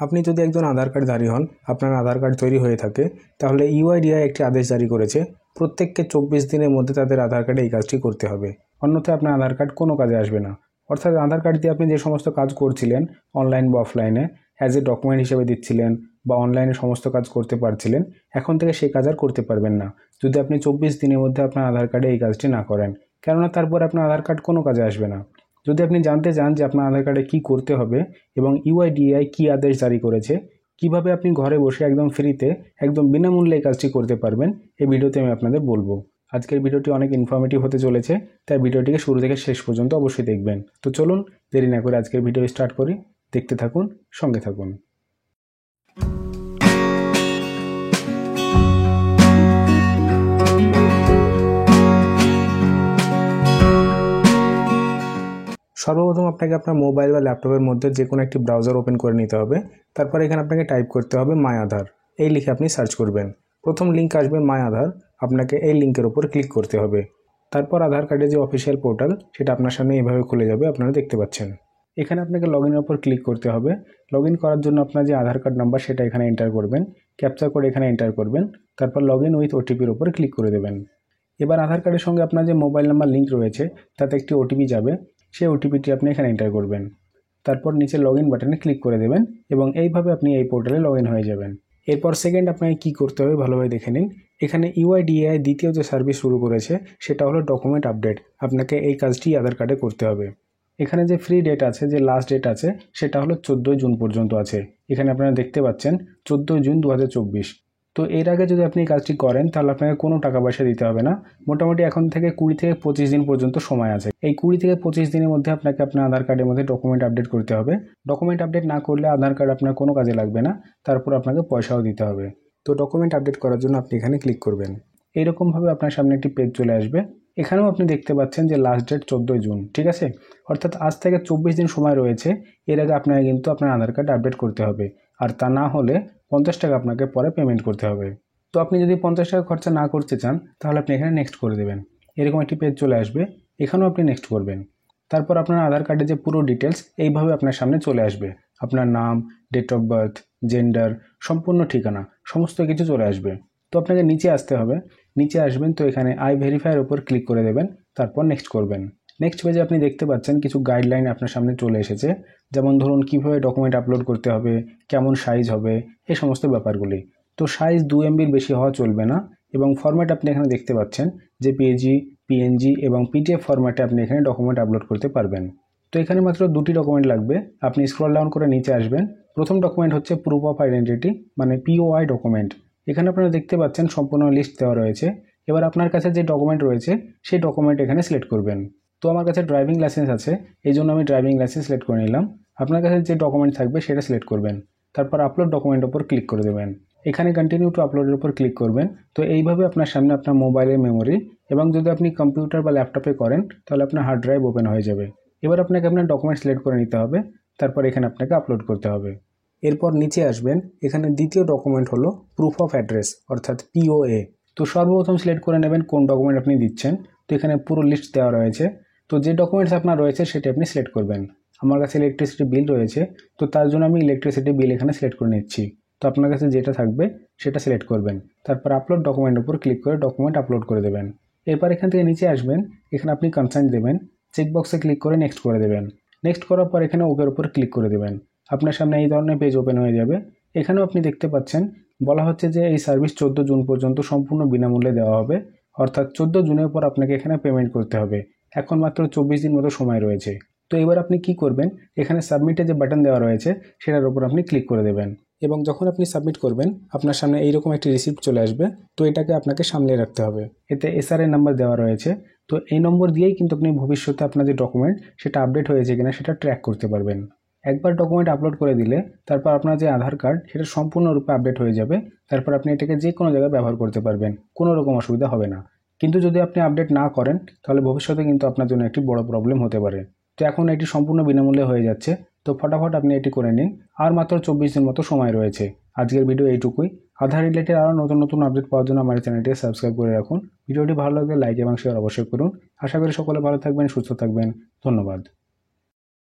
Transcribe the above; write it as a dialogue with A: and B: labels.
A: আপনি যদি একজন আধার কার্ডধারী হন, আপনার আধার কার্ড তৈরি হয়ে থাকে, তাহলে ইউআইডিআই একটি আদেশ জারি করেছে প্রত্যেককে 24 দিনের মধ্যে তাদের আধার কার্ডে এই কাজটি করতে হবে। অন্যথায় আপনার আধার কার্ড কোনো কাজে আসবে না। অর্থাৎ আধার কার্ড দিয়ে আপনি যে সমস্ত কাজ করছিলেন অনলাইন বা অফলাইনে, অ্যাজ এ ডকুমেন্ট হিসেবে দিচ্ছিলেন বা অনলাইনে সমস্ত কাজ করতে পারছিলেন, এখন থেকে সেই কাজ আর করতে পারবেন না যদি আপনি 24 দিনের মধ্যে আপনার আধার কার্ডে এই কাজটি না করেন। কেননা তারপর আপনার আধার কার্ড কোনো কাজে আসবে না। যদি আপনি জানতে চান যে আপনার আধার কার্ডে কী করতে হবে এবং ইউআইডিআই কী আদেশ জারি করেছে, কিভাবে আপনি ঘরে বসে একদম ফ্রিতে একদম বিনামূল্যে এই কাজটি করতে পারবেন, এই ভিডিওতে আমি আপনাদের বলবো। আজকের ভিডিওটি অনেক ইনফরমেটিভ হতে চলেছে, তাই ভিডিওটিকে শুরু থেকে শেষ পর্যন্ত অবশ্যই দেখবেন। তো চলুন দেরি না করে আজকের ভিডিও স্টার্ট করি। দেখতে থাকুন, সঙ্গে থাকুন। সর্বপ্রথম আপনাকে আপনার মোবাইল বা ল্যাপটপের মধ্যে যে কোনো একটি ব্রাউজার ওপেন করে নিতে হবে। তারপর এখানে আপনাকে টাইপ করতে হবে মাই আধার, এই লিখে আপনি সার্চ করবেন। প্রথম লিঙ্ক আসবে মাই আধার, আপনাকে এই লিঙ্কের উপর ক্লিক করতে হবে। তারপর আধার কার্ডের যে অফিসিয়াল পোর্টাল সেটা আপনার সামনে এভাবে খুলে যাবে, আপনারা দেখতে পাচ্ছেন। এখানে আপনাকে লগ ইনের উপর ক্লিক করতে হবে। লগ ইন করার জন্য আপনার যে আধার কার্ড নাম্বার সেটা এখানে এন্টার করবেন, ক্যাপচা কোড এখানে এন্টার করবেন, তারপর লগ ইন উইথ ওটিপির উপর ক্লিক করে দেবেন। এবার আধার কার্ডের সঙ্গে আপনার যে মোবাইল নাম্বার লিঙ্ক রয়েছে তাতে একটি ওটিপি যাবে, সেই ওটিপিটি আপনি এখানে এন্টার করবেন। তারপর নিচে লগ ইন বাটনে ক্লিক করে দেবেন এবং এইভাবে আপনি এই পোর্টালে লগ ইন হয়ে যাবেন। এরপর সেকেন্ড আপনাকে কী করতে হবে ভালোভাবে দেখে নিন। এখানে ইউআইডিএআই দ্বিতীয় যে সার্ভিস শুরু করেছে সেটা হলো ডকুমেন্ট আপডেট। আপনাকে এই কাজটি আধার কার্ডে করতে হবে। এখানে যে ফ্রি ডেট আছে, যে লাস্ট ডেট আছে, সেটা হলো 14 জুন পর্যন্ত আছে। এখানে আপনারা দেখতে পাচ্ছেন 14 জুন 2024। তো এর আগে যদি আপনি এই কাজটি করেন তাহলে আপনাকে কোনো টাকা পয়সা দিতে হবে না। মোটামুটি এখন থেকে 20 থেকে 25 দিন পর্যন্ত সময় আছে। এই 20 থেকে 25 দিনের মধ্যে আপনাকে আপনার আধার কার্ডের মধ্যে ডকুমেন্ট আপডেট করতে হবে। ডকুমেন্ট আপডেট না করলে আধার কার্ড আপনার কোনো কাজে লাগবে না, তারপর আপনাকে পয়সাও দিতে হবে। তো ডকুমেন্ট আপডেট করার জন্য আপনি এখানে ক্লিক করবেন। এইরকমভাবে আপনার সামনে একটি পেজ চলে আসবে। এখানেও আপনি দেখতে পাচ্ছেন যে লাস্ট ডেট 14 জুন, ঠিক আছে? অর্থাৎ আজ থেকে 24 দিন সময় রয়েছে। এর আগে আপনাকে কিন্তু আপনার আধার কার্ড আপডেট করতে হবে, আর তা না হলে 50 টাকা আপনাকে পরে পেমেন্ট করতে হবে। তো আপনি যদি 50 টাকা খরচা না করতে চান তাহলে আপনি এখানে নেক্সট করে দেবেন। এরকম একটি পেজ চলে আসবে, এখানেও আপনি নেক্সট করবেন। তারপর আপনার আধার কার্ডের যে পুরো ডিটেলস এইভাবে আপনার সামনে চলে আসবে। আপনার নাম, ডেট অফ বার্থ, জেন্ডার, সম্পূর্ণ ঠিকানা, সমস্ত কিছু চলে আসবে। তো আপনাকে নিচে আসতে হবে। নিচে আসবেন তো এখানে আই ভেরিফাইয়ের উপর ক্লিক করে দেবেন, তারপর নেক্সট করবেন। নেক্সট পেজে আপনি দেখতে পাচ্ছেন কিছু গাইডলাইন আপনার সামনে চলে এসেছে। যেমন ধরুন কীভাবে ডকুমেন্ট আপলোড করতে হবে, কেমন সাইজ হবে, এই সমস্ত ব্যাপারগুলি। তো সাইজ 2 MB বেশি হওয়া চলবে না, এবং ফরম্যাট আপনি এখানে দেখতে পাচ্ছেন জেপিইজি, পিএনজি এবং পিডিএফ ফরম্যাটে আপনি এখানে ডকুমেন্ট আপলোড করতে পারবেন। তো এখানে মাত্র 2টি ডকুমেন্ট লাগবে। আপনি স্ক্রল ডাউন করে নিচে আসবেন। প্রথম ডকুমেন্ট হচ্ছে প্রুফ অফ আইডেন্টিটি, মানে পিওআই ডকুমেন্ট। এখানে আপনারা দেখতে পাচ্ছেন সম্পূর্ণ লিস্ট দেওয়া রয়েছে। এবার আপনার কাছে যে ডকুমেন্ট রয়েছে সেই ডকুমেন্ট এখানে সিলেক্ট করবেন। তো আমার কাছে ড্রাইভিং লাইসেন্স আছে, এই জন্য আমি ড্রাইভিং লাইসেন্স সিলেক্ট করে নিলাম। আপনার কাছে যে ডকুমেন্ট থাকবে সেটা সিলেক্ট করবেন। তারপর আপলোড ডকুমেন্ট উপর ক্লিক করে দেবেন। এখানে কন্টিনিউ টু আপলোডের উপর ক্লিক করবেন। তো এইভাবে আপনার সামনে আপনার মোবাইলের মেমোরি, এবং যদি আপনি কম্পিউটার বা ল্যাপটপে করেন তাহলে আপনার হার্ড ড্রাইভ ওপেন হয়ে যাবে। এবার আপনাকে আপনার ডকুমেন্ট সিলেক্ট করে নিতে হবে, তারপর এখানে আপনাকে আপলোড করতে হবে। এরপর নিচে আসবেন, এখানে দ্বিতীয় ডকুমেন্ট হলো প্রুফ অফ অ্যাড্রেস, অর্থাৎ পিওএ। তো সর্বপ্রথম সিলেক্ট করে নেবেন কোন ডকুমেন্ট আপনি দিচ্ছেন। তো এখানে পুরো লিস্ট দেওয়া রয়েছে। তো যে ডকুমেন্টস আপনার রয়েছে সেটি আপনি সিলেক্ট করবেন। আমার কাছে ইলেকট্রিসিটি বিল রয়েছে, তো তার জন্য আমি ইলেকট্রিসিটি বিল এখানে সিলেক্ট করে নিচ্ছি। তো আপনার কাছে যেটা থাকবে সেটা সিলেক্ট করবেন। তারপর আপলোড ডকুমেন্ট উপর ক্লিক করে ডকুমেন্ট আপলোড করে দেবেন। এরপর এখান থেকে নিচে আসবেন, এখানে আপনি কনসার্ন দেবেন, চেকবক্সে ক্লিক করে নেক্সট করে দেবেন। নেক্সট করার পর এখানে ওকের উপর ক্লিক করে দেবেন। আপনার সামনে এই ধরনের পেজ ওপেন হয়ে যাবে। এখানেও আপনি দেখতে পাচ্ছেন বলা হচ্ছে যে এই সার্ভিস 14 জুন পর্যন্ত সম্পূর্ণ বিনামূল্যে দেওয়া হবে, অর্থাৎ 14 জুনের পর আপনাকে এখানে পেমেন্ট করতে হবে। এখন মাত্র 24 দিন মতো সময় রয়েছে। তো এবার আপনি কি করবেন, এখানে সাবমিটে যে বাটন দেওয়া রয়েছে সেটার উপর আপনি ক্লিক করে দেবেন, এবং যখন আপনি সাবমিট করবেন আপনার সামনে এইরকম একটি রিসিপ্ট চলে আসবে। তো এটাকে আপনাকে সামলে রাখতে হবে। এতে এসআরএ নাম্বার দেওয়া রয়েছে। তো এই নম্বর দিয়েই কিন্তু আপনি ভবিষ্যতে আপনার যে ডকুমেন্ট সেটা আপডেট হয়েছে কিনা সেটা ট্র্যাক করতে পারবেন। একবার ডকুমেন্ট আপলোড করে দিলে তারপর আপনার যে আধার কার্ড সেটা সম্পূর্ণরূপে আপডেট হয়ে যাবে। তারপর আপনি এটাকে যে কোনো জায়গায় ব্যবহার করতে পারবেন, কোনো রকম অসুবিধা হবে না। কিন্তু যদি আপনি আপডেট না করেন তাহলে ভবিষ্যতে কিন্তু আপনার জন্য একটি বড় প্রবলেম হতে পারে। তো এখন এটি সম্পূর্ণ বিনামূল্যে হয়ে যাচ্ছে। তো ফটাফট আপনি এটি করে নিন। আর মাত্র 24 দিন মতো সময় রয়েছে। আজকের ভিডিও এইটুকুই। আধার রিলেটেড আরও নতুন নতুন আপডেট পাওয়ার জন্য আমার চ্যানেলটি সাবস্ক্রাইব করে রাখুন। ভিডিওটি ভালো লাগলে লাইক এবং শেয়ার অবশ্যই করুন। আশা করি সকলে ভালো থাকবেন, সুস্থ থাকবেন। ধন্যবাদ।